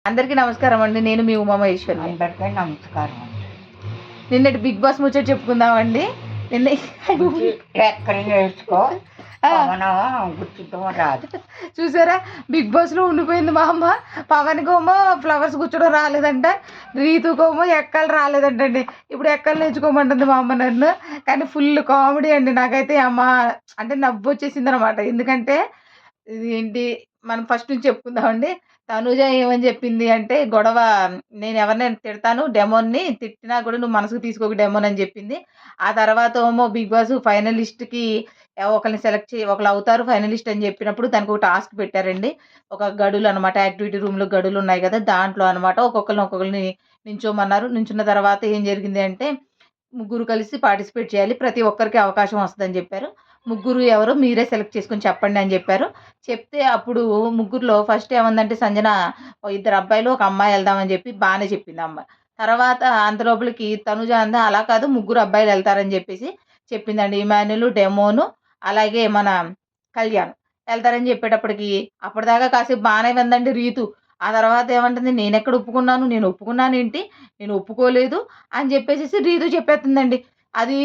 అందరికీ నమస్కారం అండి. నేను మీ ఉమామహేశ్వరిని. అందరికీ నమస్కారం అండి. నిన్నటి బిగ్ బాస్ ముచ్చట చెప్పుకుందామండి. నిన్న ఎక్కడ నేర్చుకో ఆ! గుర్తుతో రాదు. చూసారా, బిగ్ బాస్‌లో ఉండిపోయింది మా అమ్మ. పవన్‌కేమో ఫ్లవర్స్ గుచ్చడం రాలేదంట. రీతుకేమో ఎక్కలు రాలేదంటండి. ఇప్పుడు ఎక్కలు నేర్చుకోమంటుంది మా అమ్మ నన్ను. కానీ ఫుల్ కామెడీ అండి. నాకైతే అమ్మ అంటే నవ్వొచ్చేసిందనమాట. ఎందుకంటే ఇది ఏంటి, మనం ఫస్ట్ నుంచి చెప్పుకుందామండి. తనూజ ఏమని చెప్పింది అంటే, గొడవ నేను ఎవరినైనా తిడతాను, డెమోన్‌ని తిట్టినా కూడా నువ్వు మనసుకు తీసుకోకు డెమోన్ అని చెప్పింది. ఆ తర్వాత ఏమో బిగ్ బాస్ ఫైనలిస్ట్‌కి ఒకళ్ళని సెలెక్ట్ ఒకళ్ళవుతారు ఫైనలిస్ట్ అని చెప్పినప్పుడు దానికొక టాస్క్ పెట్టారండి. ఒక గడులనమాట. యాక్టివిటీ రూమ్‌లో గడులున్నాయి గదా! దాంట్లో అనమాట ఒక్కొక్కళ్ళని నించోమన్నారు. నించున్న తర్వాత ఏం జరిగింది అంటే, ముగ్గురు కలిసి పార్టిసిపేట్ చేయాలి. ప్రతి ఒక్కరికి అవకాశం వస్తదని జెప్పారు. ముగ్గురు ఎవరో మీరే సెలెక్ట్ చేసుకొని చెప్పండి అని జెప్పారు. చెప్తే అప్పుడు ముగ్గురిలో ఫస్ట్ ఏమందంటే సంజన, ఇద్దరు అబ్బాయిలు, ఒక అమ్మాయి ఎళ్దామని జెప్పి బానే చెప్పింది ఆ అమ్మాయి. తర్వాత అంత లోపలికి తనుజ అంది, అలా కాదు ముగ్గురు అబ్బాయిలెళ్తారని జెప్పేసి చెప్పిందండి. ఇమాన్యుల్, డెమోను అలాగే మన కళ్యాణ్ ఎళ్తారని జెప్పేటప్పటికి అప్పటిదాకా కాసేపు బానే విందండి రీతు. ఆ తర్వాత ఏమంటుంది, నేనెక్కడ ఒప్పుకున్నాను? నేను ఒప్పుకున్నానేంటి? నేను ఒప్పుకోలేదు అని జెప్పేసేసి రీతు చెప్పేత్తందండి. అది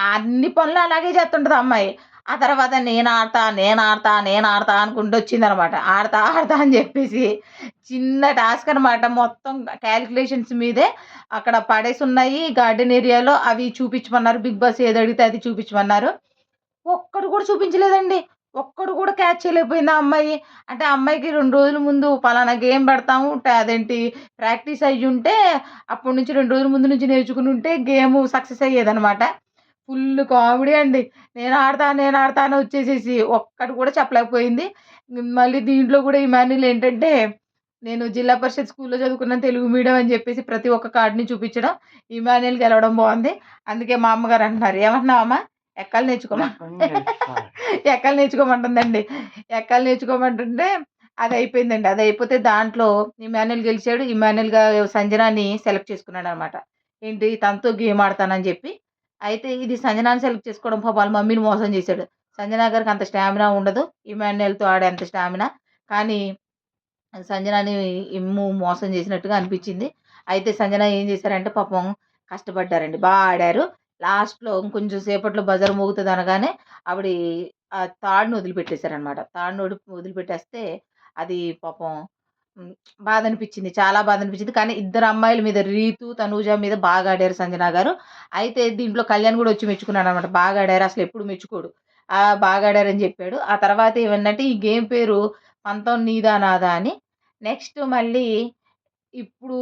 అన్ని పనులు అలాగే చేస్తుంటది ఆ అమ్మాయి. ఆ తర్వాత నేనాడతా అనుకుంటొచ్చిందనమాట. ఆడతా అని జెప్పేసి చిన్న టాస్క్ అనమాట. మొత్తం కాలిక్యులేషన్స్ మీదే అక్కడ పడేసున్నాయి గార్డెన్ ఏరియాలో. అవి చూపించమన్నారు. బిగ్ బాస్ ఏదడిగితే అది చూపించమన్నారు. ఒక్కటి కూడా చూపించలేదండి. ఒక్కడు కూడా క్యాచ్ చేయలేకపోయింది ఆ అమ్మాయి. అంటే ఆ అమ్మాయికి 2 రోజుల ముందు పలానా గేమ్ పెడతాము. అదేంటి ప్రాక్టీస్ అయ్యుంటే అప్పటి నుంచి 2 రోజుల ముందు నుంచి నేర్చుకునుంటే గేము సక్సెస్ అయ్యేదనమాట. ఫుల్ కామెడీ అండి. నేను ఆడతా అని వచ్చేసేసి ఒక్కటి కూడా చెప్పలేకపోయింది. మళ్ళీ దీంట్లో కూడా ఇమాన్యుల్ ఏంటంటే, నేను జిల్లా పరిషత్ స్కూల్‌లో చదువుకున్నాను తెలుగు మీడియం అని చెప్పేసి ప్రతి ఒక్క కార్డ్‌ని చూపించడం. ఇమాన్యుల్ గెలవడం బావుంది. అందుకే మా అమ్మగారు అంటున్నారు, "ఏమంటున్నావమ్మా? ఎక్కలు ఎక్కడ నేర్చుకోవాలి. ఎక్కలు నేర్చుకోమంటుందండి. ఎక్కలు నేర్చుకోమంటుంటే అదయిపోయిందండి. అదయిపోతే దాంట్లో ఇమాన్యుల్ గెలిచాడు. ఇమాన్యుల్‌గా సంజనాని సెలెక్ట్ చేసుకున్నాడనమాట. ఏంటి, తనతో గేమ్ ఆడతానని జెప్పి. అయితే ఇది సంజనాని సెలెక్ట్ చేసుకోవడం పాపం వాళ్ళ మమ్మీని మోసం చేశాడు. సంజన గారికి అంత స్టామినా ఉండదు. ఇమాన్యుల్‌తో ఆడేంత స్టామినా. కానీ సంజనాని మోసం చేసినట్టుగా అనిపిచ్చింది. అయితే సంజన ఏం చేశారంటే పాపం కష్టపడ్డారండి. ఆడారు. లాస్ట్‌లో ఇంకొంచెం సేపట్లో బజర్ మోగుతదనగానే ఆవిడి తాడుని వదిలిపెట్టేసారనమాట. తాడుని వదిలిపెట్టేస్తే అది పాపం హ్మ్. బాధనిపిచ్చింది. చాలా బాధనిపిచ్చింది. కానీ ఇద్దరు అమ్మాయిల మీద రీతు, తనూజ మీద బాగా ఆడారు సంజన గారు. అయితే దీంట్లో కళ్యాణ్ గూడా వచ్చి మెచ్చుకున్నాడనమాట. బాగా ఆడారు. అసలెప్పుడు మెచ్చుకోడు. బాగా ఆడారని జెప్పాడు. ఆ తర్వాత ఏమైందంటే ఈ గేమ్ పేరు 'పంతం నీదా నాదా' అని. నెక్స్ట్ మళ్ళీ ఇప్పుడు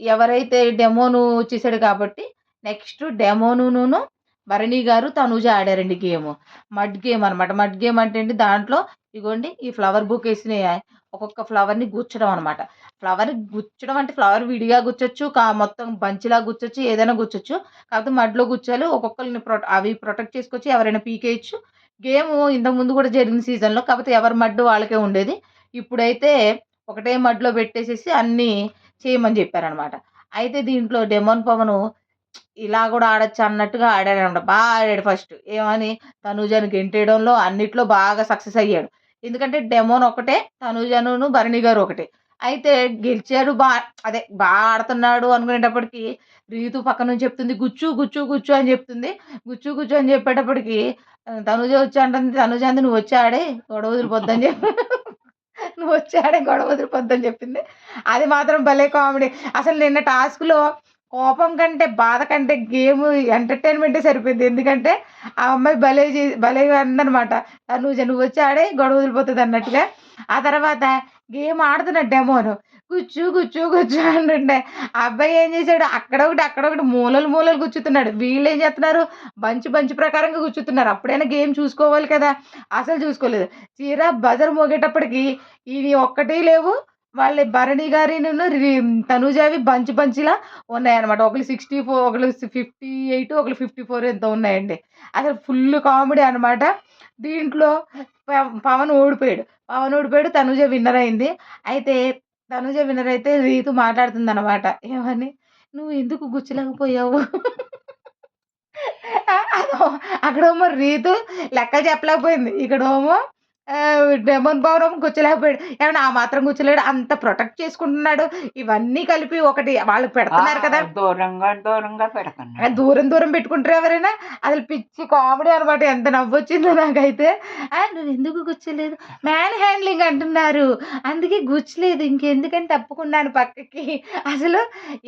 ఎవరైతే డెమోను వచ్చేసాడు కాబట్టి, next డెమోనును, Bharani garu, Tanuja ఆడారండి game. Mud game అనమాట. మడ్ గేమ్ అంటే ఏంటి, దాంట్లో ఇగోండి ఈ ఫ్లవర్ బొకేస్‌ని ఒక్కొక్క ఫ్లవర్‌ని గుచ్చడం అనమాట. ఫ్లవర్ గుచ్చడం అంటే ఫ్లవర్ విడిగా గుచ్చొచ్చు. మొత్తం బంచ్‌లా గుచ్చొచ్చు. ఏదైనా గుచ్చొచ్చు. కాకపోతే మడ్‌లో గుచ్చాలి. ఒక్కొక్కళ్ళని అవి ప్రొటెక్ట్ చేసుకొచ్చి ఎవరైనా పీకేయొచ్చు. గేము ఇంతకుముందు కూడా జరిగిన సీజన్‌లో. కాకపోతే ఎవరి మడ్డు వాళ్ళకే ఉండేది. ఇప్పుడైతే ఒకటే మడ్‌లో పెట్టేసేసి అన్నీ చేయమని జెప్పారనమాట. అయితే దీంట్లో డెమోన్ పవను ఇలా గూడా ఆడొచ్చా అన్నట్టుగా ఆడాడనమాట. ఆడాడు ఫస్ట్. ఏమని, తనూజని గెంటేయడంలో అన్నిట్లో బాగా సక్సెస్ అయ్యాడు. ఎందుకంటే డెమోన్ ఒకటే, తనూజనును, భరణి గారు ఒకటే. అయితే గెలిచాడు అదే ఆడుతున్నాడు అనుకునేటప్పటికి రీతు పక్క నుంచి చెప్తుంది, "గుచ్చు, గుచ్చు, గుచ్చు" అని జెప్తుంది. గుచ్చు, గుచ్చు అని జెప్పేటప్పటికి తనూజ వచ్చి అంటుంది, తనూజ అంది, "నువ్వొచ్చి ఆడే గొడవ వదిలిపోద్దని" చెప్పి "నువ్వొచ్చి ఆడే గొడవ వదిలిపోద్దని" చెప్పింది. అది మాత్రం భలే కామెడీ. అసలు నిన్న టాస్క్‌లో కోపం కంటే, బాధ కంటే గేము ఎంటర్‌టైన్‌మెంటే సరిపోయింది. ఎందుకంటే, ఆ అమ్మాయి భలేగా అందనమాట. "తనూజ నువ్వొచ్చి ఆడేయి గొడవ వదిలిపోతదన్నట్టుగా." ఆ తర్వాత గేమ్ ఆడుతున్నాడు డెమోను. "గుచ్చు, గుచ్చు, గుచ్చు" అంటుంటే, ఆ అబ్బాయి ఏం చేసాడు, అక్కడొకటి మూలలు గుచ్చుతున్నాడు. వీళ్ళేం చేస్తున్నారు, బంచ్ ప్రకారంగా గుచ్చుతున్నారు. అప్పుడైనా గేమ్ చూసుకోవాలి కదా! అసలు చూసుకోలేదు. తీరా బజర్ మోగేటప్పటికి ఈడియి ఒక్కటి లేవు. వాళ్ళ భరణి గారినును తనూజావి బంచ్‌లా ఉన్నాయన్నమాట. ఒకళ్ళు 64, ఒకళ్ళు 58, ఒకళ్ళు 54 ఎంతో ఉన్నాయండి. అసలు ఫుల్ కామెడీ అనమాట. దీంట్లో పవన్ ఓడిపోయాడు. తనూజ విన్నర్ అయింది. అయితే తనూజ విన్నర్ అయితే రీతు మాట్లాడుతుందనమాట. ఏమని, "నువ్వు ఎందుకు గుచ్చలేకపోయావు?" అక్కడేమో రీతు లెక్కలు చెప్పలేకపోయింది. ఇక్కడేమో డెమోన్ భవనం కూర్చోలేకపోయాడు. ఏవండీ ఆ మాత్రం కూర్చోలేడు. అంత ప్రొటెక్ట్ చేసుకుంటున్నాడు. ఇవన్నీ కలిపి ఒకటి వాళ్ళకి పెడుతున్నారు కదా! దూరంగా దూరంగా పెడుతున్నాడు. దూరం దూరం పెట్టుకుంటారా ఎవరైనా? అసలు పిచ్చి కామెడీ అనమాట. ఎంత నవ్వొచ్చిందో నాకైతే. "నువ్వెందుకు గుచ్చలేదు? మ్యాన్ హ్యాండ్లింగ్ అంటున్నారు. అందుకే గుచ్చలేదు. ఇంకెందుకని తప్పుకున్నాను పక్కకి." అసలు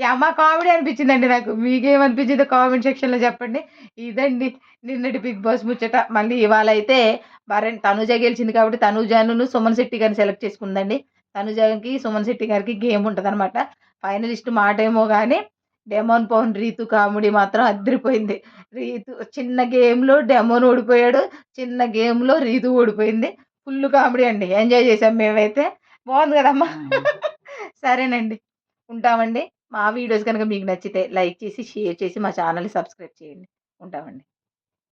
యమ కామెడీ అనిపించిందండి నాకు. మీకేమనిపించిందో కామెంట్ సెక్షన్‌లో చెప్పండి. ఇదండి నిన్నటి 'బిగ్ బాస్' ముచ్చట. మళ్ళీ ఇవాళైతే తనుజ గెలిచింది కాబట్టి తనుజాను, సుమన్ శెట్టి గారిని సెలెక్ట్ చేసుకుందండి. తనుజకి, సుమన్ శెట్టి గారికి గేమ్ ఉంటదనమాట. ఫైనలిస్ట్ మాటేమో గాని డెమోన్ పవన్ రీతు కామెడీ మాత్రం అద్దిరిపోయింది. రీతు చిన్న గేమ్‌లో డెమోన్ ఓడిపోయాడు. చిన్న గేమ్‌లో రీతు ఓడిపోయింది. ఫుల్లు కామెడీ అండి. ఎంజాయ్ చేసాం మేమైతే. బావుంది కదమ్మా! హ్మ్. సరేనండి. ఉంటామండి. మా వీడియోస్ గనుక మీకు నచ్చితే లైక్ చేసి, షేర్ చేసి మా ఛానెల్‌ని సబ్స్క్రైబ్ చేయండి. ఉంటామండి.